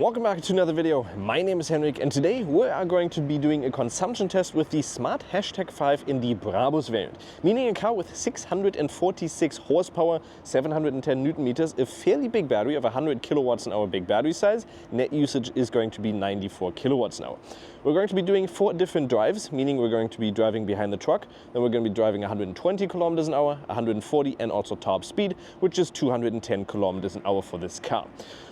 Welcome back to another video. My name is Henrik and today we are going to be doing a consumption test with the Smart #5 in the Brabus variant, meaning a car with 646 horsepower, 710 Newton meters, a fairly big battery of 100 kilowatts an hour big battery size. Net usage is going to be 94 kilowatts an hour. We're going to be doing 4 different drives, meaning we're going to be driving behind the truck, then we're going to be driving 120 kilometers an hour, 140 and also top speed, which is 210 kilometers an hour for this car.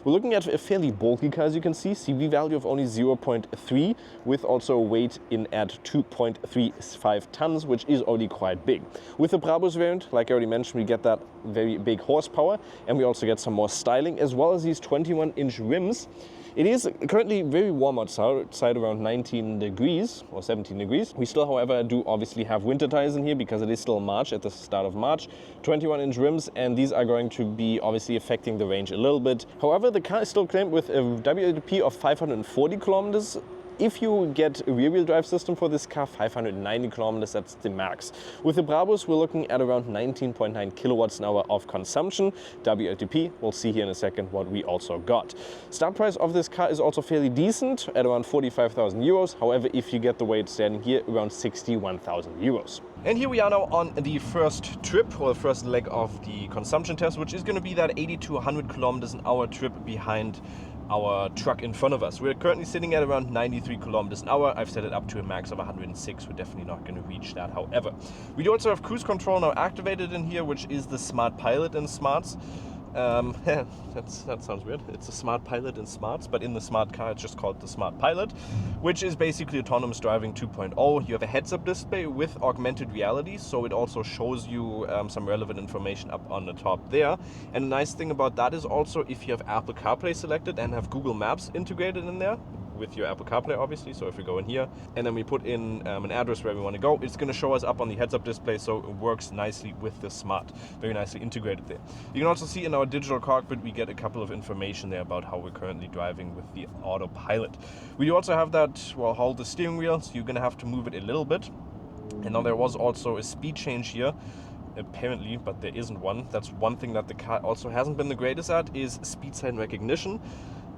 We're looking at a fairly bulky car, as you can see, CV value of only 0.3 with also a weight in at 2.35 tons, which is already quite big. With the Brabus variant, like I already mentioned, we get that very big horsepower and we also get some more styling as well as these 21-inch rims. It is currently very warm outside, around 19 degrees or 17 degrees. We still, however, do obviously have winter tires in here because it is still March, at the start of March. 21-inch rims, and these are going to be obviously affecting the range a little bit. However, the car is still claimed with a WLTP of 540 kilometers. If you get a rear-wheel drive system for this car, 590 kilometers, that's the max. With the Brabus, we're looking at around 19.9 kilowatts an hour of consumption. WLTP, we'll see here in a second what we also got. Start price of this car is also fairly decent at around 45,000 euros. However, if you get the way it's standing here, around 61,000 euros. And here we are now on the first trip, or the first leg of the consumption test, which is going to be that 80 to 100 kilometers an hour trip behind our truck in front of us. We're currently sitting at around 93 kilometers an hour. I've set it up to a max of 106. We're definitely not going to reach that, however. We do also have cruise control now activated in here, which is the Smart Pilot in Smarts. That sounds weird. It's a Smart Pilot in Smarts, but in the Smart car it's just called the Smart Pilot, which is basically autonomous driving 2.0. You have a heads-up display with augmented reality, so it also shows you some relevant information up on the top there. And the nice thing about that is also if you have Apple CarPlay selected and have Google Maps integrated in there, with your Apple CarPlay obviously, so if we go in here and then we put in an address where we want to go, it's going to show us up on the heads-up display, so it works nicely with the Smart, very nicely integrated there. You can also see in our digital cockpit we get a couple of information there about how we're currently driving with the autopilot. We do also have that, well, hold the steering wheel, so you're going to have to move it a little bit. And now there was also a speed change here, apparently, but there isn't one. That's one thing that the car also hasn't been the greatest at, is speed sign recognition.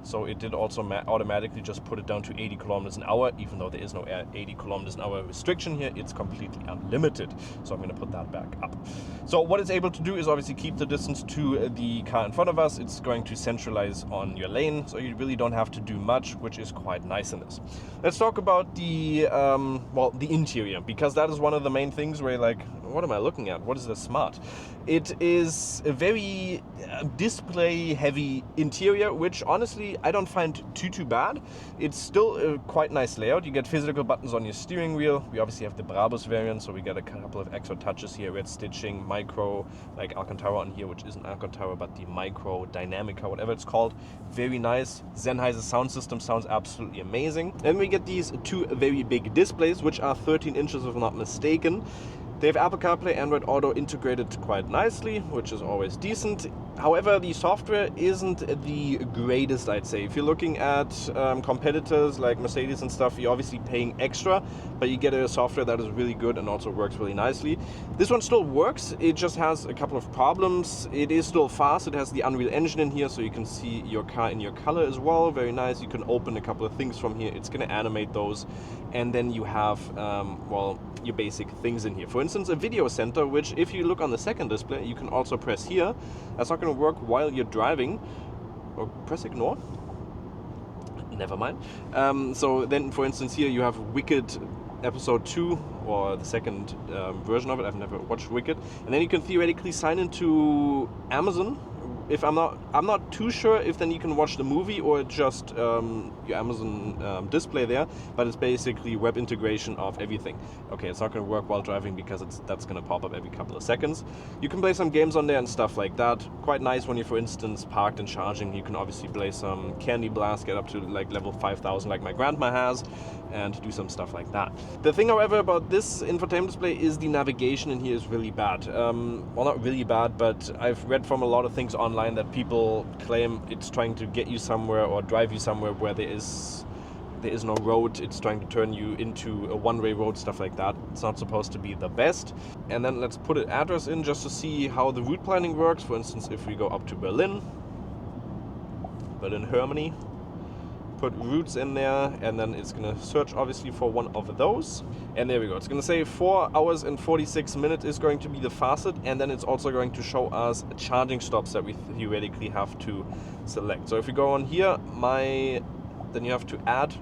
So it did also automatically just put it down to 80 kilometers an hour, even though there is no 80 kilometers an hour restriction here. It's completely unlimited. So I'm going to put that back up. So what it's able to do is obviously keep the distance to the car in front of us. It's going to centralize on your lane, so you really don't have to do much, which is quite nice in this. Let's talk about the the interior, because that is one of the main things where you're like, what am I looking at? What is the Smart? It is a very display heavy interior, which honestly I don't find too bad. It's still a quite nice layout. You get physical buttons on your steering wheel. We obviously have the Brabus variant, so we get a couple of extra touches here, red stitching, micro, like Alcantara on here, which isn't Alcantara, but the micro Dynamica, whatever it's called. Very nice. Sennheiser sound system sounds absolutely amazing. Then we get these 2 very big displays, which are 13 inches if I'm not mistaken. They have Apple CarPlay, Android Auto integrated quite nicely, which is always decent. However, the software isn't the greatest, I'd say. If you're looking at competitors like Mercedes and stuff, you're obviously paying extra, but you get a software that is really good and also works really nicely. This one still works, it just has a couple of problems. It is still fast, it has the Unreal Engine in here, so you can see your car in your color as well, very nice. You can open a couple of things from here, it's going to animate those. And then you have, your basic things in here. For instance, a video center, which if you look on the second display, you can also press here. That's not going to work while you're driving. Or press ignore. Never mind. So then, for instance, here you have Wicked episode 2, or the second version of it. I've never watched Wicked. And then you can theoretically sign into Amazon. If I'm not too sure if then you can watch the movie or just your Amazon display there, but it's basically web integration of everything. Okay, it's not going to work while driving because that's going to pop up every couple of seconds. You can play some games on there and stuff like that. Quite nice when you're, for instance, parked and charging. You can obviously play some Candy Blast, get up to like level 5000 like my grandma has, and do some stuff like that. The thing, however, about this infotainment display is the navigation in here is really bad. Well, not really bad, but I've read from a lot of things online that people claim it's trying to get you somewhere or drive you somewhere where there is no road. It's trying to turn you into a one-way road, stuff like that. It's not supposed to be the best. And then let's put an address in just to see how the route planning works. For instance, if we go up to Berlin, Germany, put routes in there, and then it's gonna search obviously for one of those. And there we go. It's gonna say 4 hours and 46 minutes is going to be the fastest, and then it's also going to show us charging stops that we theoretically have to select. So if you go on here, then you have to add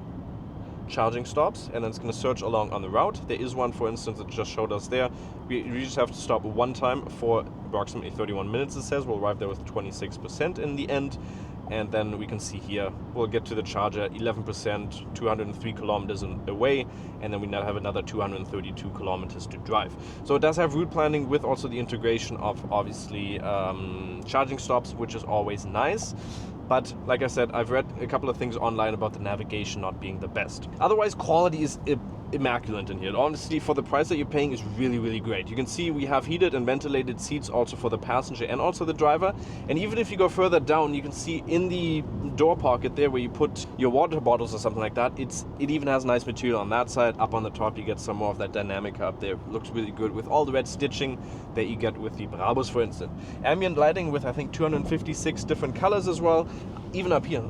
charging stops, and then it's going to search along on the route. There is one, for instance, that just showed us there. We just have to stop one time for approximately 31 minutes, it says. We'll arrive there with 26% in the end. And then we can see here, we'll get to the charger 11%, 203 kilometers away, and then we now have another 232 kilometers to drive. So it does have route planning with also the integration of obviously charging stops, which is always nice. But like I said, I've read a couple of things online about the navigation not being the best. Otherwise, quality is immaculate in here. Honestly, for the price that you're paying, is really, really great. You can see we have heated and ventilated seats also for the passenger and also the driver. And even if you go further down, you can see in the door pocket there where you put your water bottles or something like that, it even has nice material on that side. Up on the top, you get some more of that dynamic up there. Looks really good with all the red stitching that you get with the Brabus, for instance. Ambient lighting with, I think, 256 different colors as well. Even up here.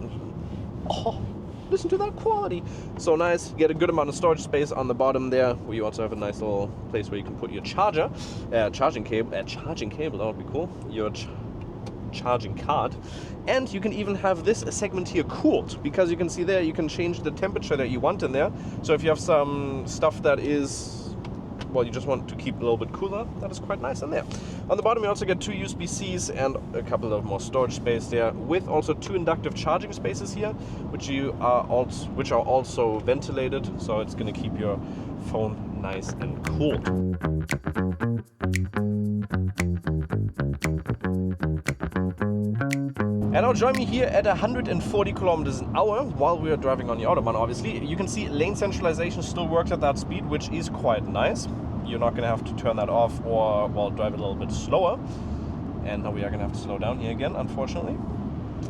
Oh, listen to that quality. So nice. You get a good amount of storage space on the bottom there, where you also have a nice little place where you can put your charger, charging cable, that would be cool, your charging card. And you can even have this segment here cooled, because you can see there you can change the temperature that you want in there. So if you have some stuff that is, well, you just want to keep a little bit cooler, that is quite nice in there. On the bottom you also get 2 USB-Cs and a couple of more storage space there, with also 2 inductive charging spaces here, which are also ventilated, so it's going to keep your phone nice and cool. And now join me here at 140 kilometers an hour while we are driving on the Autobahn, obviously. You can see lane centralization still works at that speed, which is quite nice. You're not going to have to turn that off or, well, drive a little bit slower. And now we are going to have to slow down here again, unfortunately.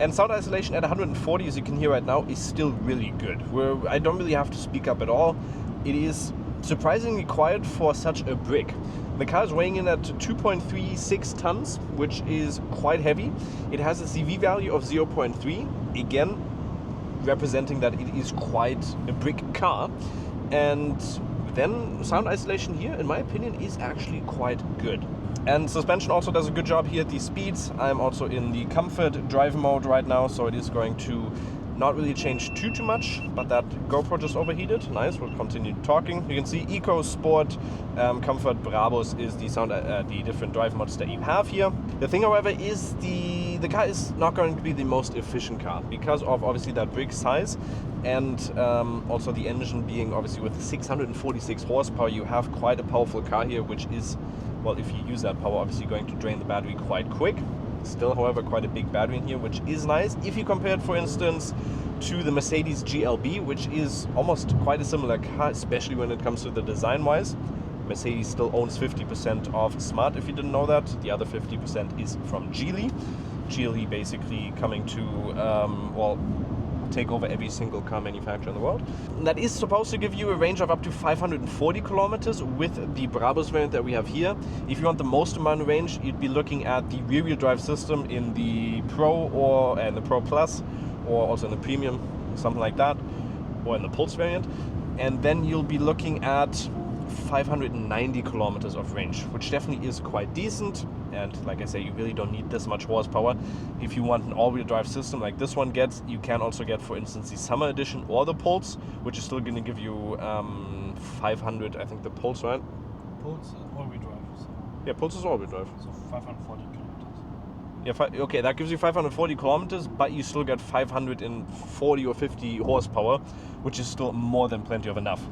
And sound isolation at 140, as you can hear right now, is still really good. I don't really have to speak up at all. It is surprisingly quiet for such a brick. The car is weighing in at 2.36 tons, which is quite heavy. It has a CV value of 0.3, again representing that it is quite a brick car. And then sound isolation here, in my opinion, is actually quite good. And suspension also does a good job here at these speeds. I'm also in the comfort drive mode right now, so it is going to not really change too much, but that GoPro just overheated. Nice, we'll continue talking. You can see Eco, Sport, Comfort, Brabus is the sound, the different drive modes that you have here. The thing, however, is the car is not going to be the most efficient car because of obviously that brick size, and also the engine being obviously with 646 horsepower. You have quite a powerful car here, which is, well, if you use that power, obviously going to drain the battery quite quick. Still, however, quite a big battery in here, which is nice. If you compare it, for instance, to the Mercedes GLB, which is almost quite a similar car, especially when it comes to the design-wise. Mercedes still owns 50% of Smart, if you didn't know that. The other 50% is from Geely. Geely basically coming to, well, take over every single car manufacturer in the world. And that is supposed to give you a range of up to 540 kilometers with the Brabus variant that we have here. If you want the most amount of range, you'd be looking at the rear-wheel drive system in the Pro and the Pro Plus, or also in the Premium, something like that, or in the Pulse variant. And then you'll be looking at 590 kilometers of range, which definitely is quite decent. And like I say, you really don't need this much horsepower. If you want an all-wheel drive system like this one gets, you can also get, for instance, the Summer Edition or the Pulse, which is still going to give you 500, I think the Pulse, right? Pulse is all-wheel drive. So. Yeah, Pulse is all-wheel drive. So 540 kilometers. Yeah, okay, that gives you 540 kilometers, but you still get 540 or 50 horsepower, which is still more than plenty of enough.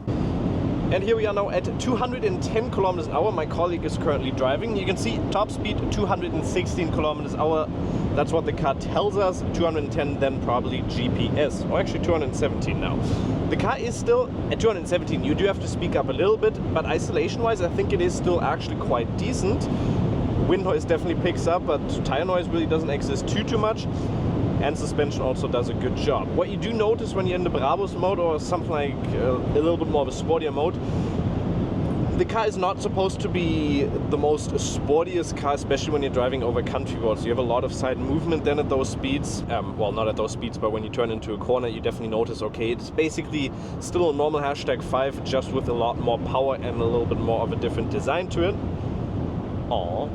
And here we are now at 210 kilometers an hour. My colleague is currently driving. You can see top speed 216 kilometers an hour. That's what the car tells us. 210, then probably GPS. Or actually 217 now. The car is still at 217. You do have to speak up a little bit, but isolation-wise, I think it is still actually quite decent. Wind noise definitely picks up, but tire noise really doesn't exist too much. And suspension also does a good job. What you do notice when you're in the Brabus mode or something like a little bit more of a sportier mode, The car is not supposed to be the most sportiest car, especially when you're driving over country roads. You have a lot of side movement then at those speeds. Well, not at those speeds, but when you turn into a corner, you definitely notice, okay, it's basically still a normal hashtag 5, just with a lot more power and a little bit more of a different design to it. Aww.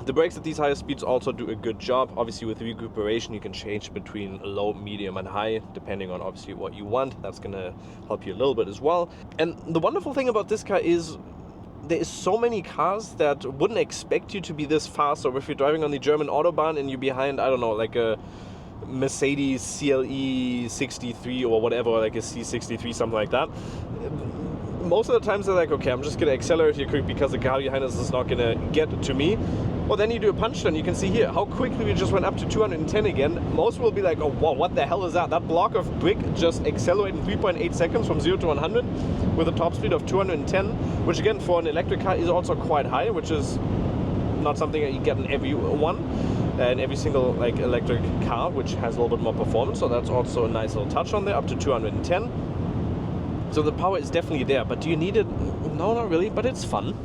The brakes at these higher speeds also do a good job. Obviously with recuperation you can change between low, medium and high depending on obviously what you want. That's gonna help you a little bit as well. And the wonderful thing about this car is there is so many cars that wouldn't expect you to be this fast. Or if you're driving on the German Autobahn and you're behind, I don't know, like a Mercedes CLE 63 or whatever, like a C63, something like that. Most of the times they're like, okay, I'm just gonna accelerate here quick because the car behind us is not gonna get to me. Well, then you do a punch turn. You can see here how quickly we just went up to 210 again. Most will be like, oh wow, what the hell is that? That block of brick just accelerated in 3.8 seconds from 0 to 100 with a top speed of 210, which again for an electric car is also quite high, which is not something that you get in every one. In every single like electric car, which has a little bit more performance. So that's also a nice little touch on there, up to 210. So the power is definitely there, but do you need it? No, not really, but it's fun.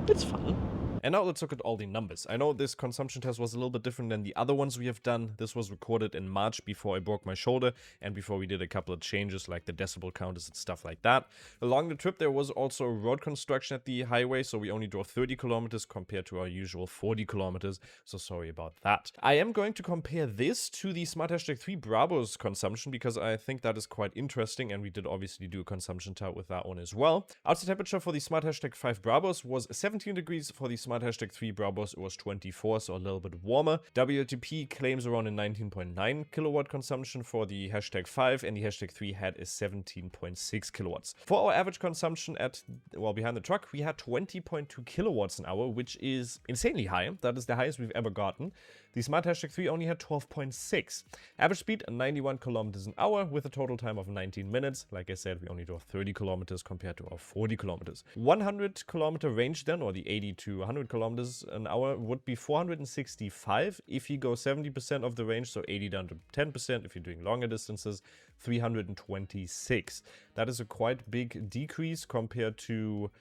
It's fun. And now let's look at all the numbers. I know this consumption test was a little bit different than the other ones we have done. This was recorded in March before I broke my shoulder and before we did a couple of changes like the decibel counters and stuff like that. Along the trip there was also road construction at the highway, so we only drove 30 kilometers compared to our usual 40 kilometers, so sorry about that. I am going to compare this to the Smart Hashtag 3 Brabus consumption because I think that is quite interesting, and we did obviously do a consumption test with that one as well. Outside temperature for the Smart Hashtag 5 Brabus was 17 degrees. For the Smart Hashtag 3 Brabus it was 24, so a little bit warmer. WLTP claims around a 19.9 kilowatt consumption for the Hashtag 5, and the Hashtag 3 had a 17.6 kilowatts. For our average consumption at, well, behind the truck, we had 20.2 kilowatts an hour, which is insanely high. That is the highest we've ever gotten. The Smart Hashtag 3 only had 12.6. Average speed 91 kilometers an hour with a total time of 19 minutes. Like I said, we only drove 30 kilometers compared to our 40 kilometers. 100 kilometer range then, or the 80 to 100 kilometers an hour, would be 465. If you go 70% of the range, so 80 down to 10%, if you're doing longer distances, 326. That is a quite big decrease compared to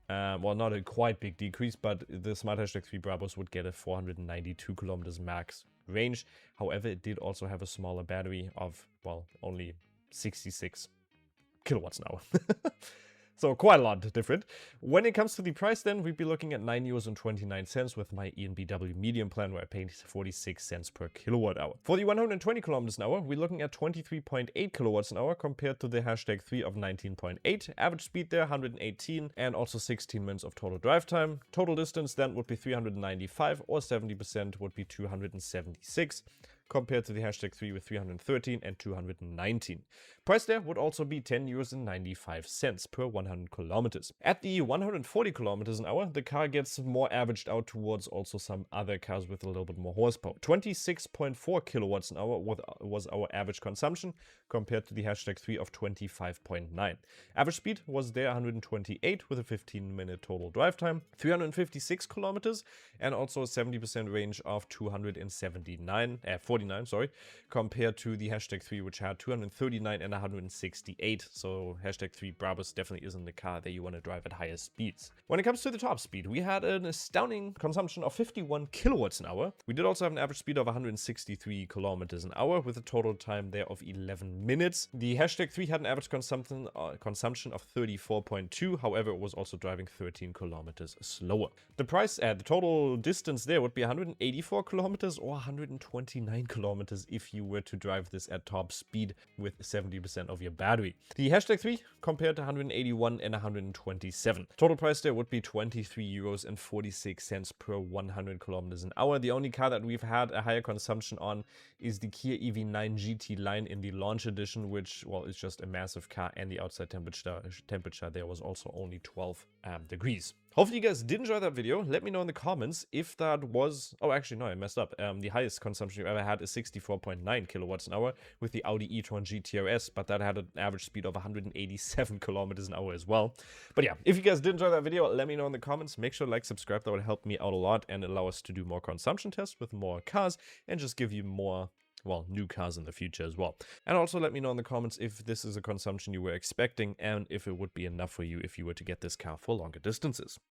well, not a quite big decrease, but the Smart Hashtag 3 Brabus would get a 492 kilometers max range. However, it did also have a smaller battery of, well, only 66 kilowatts an hour. So quite a lot different. When it comes to the price then, we'd be looking at €9.29 with my EnBW medium plan, where I paid 46 cents per kilowatt hour. For the 120 kilometers an hour, we're looking at 23.8 kilowatts an hour compared to the Hashtag 3 of 19.8. Average speed there 118 and also 16 minutes of total drive time. Total distance then would be 395, or 70% would be 276. Compared to the Hashtag 3 with 313 and 219. Price there would also be €10.95 per 100 kilometers. At the 140 kilometers an hour, the car gets more averaged out towards also some other cars with a little bit more horsepower. 26.4 kilowatts an hour was our average consumption compared to the Hashtag 3 of 25.9. Average speed was there 128 with a 15-minute total drive time, 356 kilometers, and also a 70% range of 49, sorry, compared to the Hashtag 3, which had 239 and 168. So Hashtag 3 Brabus definitely isn't the car that you want to drive at higher speeds. When it comes to the top speed, we had an astounding consumption of 51 kilowatts an hour. We did also have an average speed of 163 kilometers an hour with a total time there of 11 minutes. The Hashtag 3 had an average consumption of 34.2. However, it was also driving 13 kilometers slower. The price at the total distance there would be 184 kilometers or 129 kilometers if you were to drive this at top speed with 70% of your battery. The Hashtag 3 compared to 181 and 127. Total price there would be €23.46 per 100 kilometers an hour. The only car that we've had a higher consumption on is the Kia EV9 GT line in the launch edition, which, well, is just a massive car, and the outside temperature there was also only 12 degrees. Hopefully you guys did enjoy that video. Let me know in the comments if that was... Oh, actually, no, I messed up. The highest consumption you've ever had is 64.9 kilowatts an hour with the Audi e-tron GT-RS, but that had an average speed of 187 kilometers an hour as well. But yeah, if you guys did enjoy that video, let me know in the comments. Make sure to like, subscribe. That would help me out a lot and allow us to do more consumption tests with more cars and just give you more well, new cars in the future as well. And also let me know in the comments if this is a consumption you were expecting and if it would be enough for you if you were to get this car for longer distances.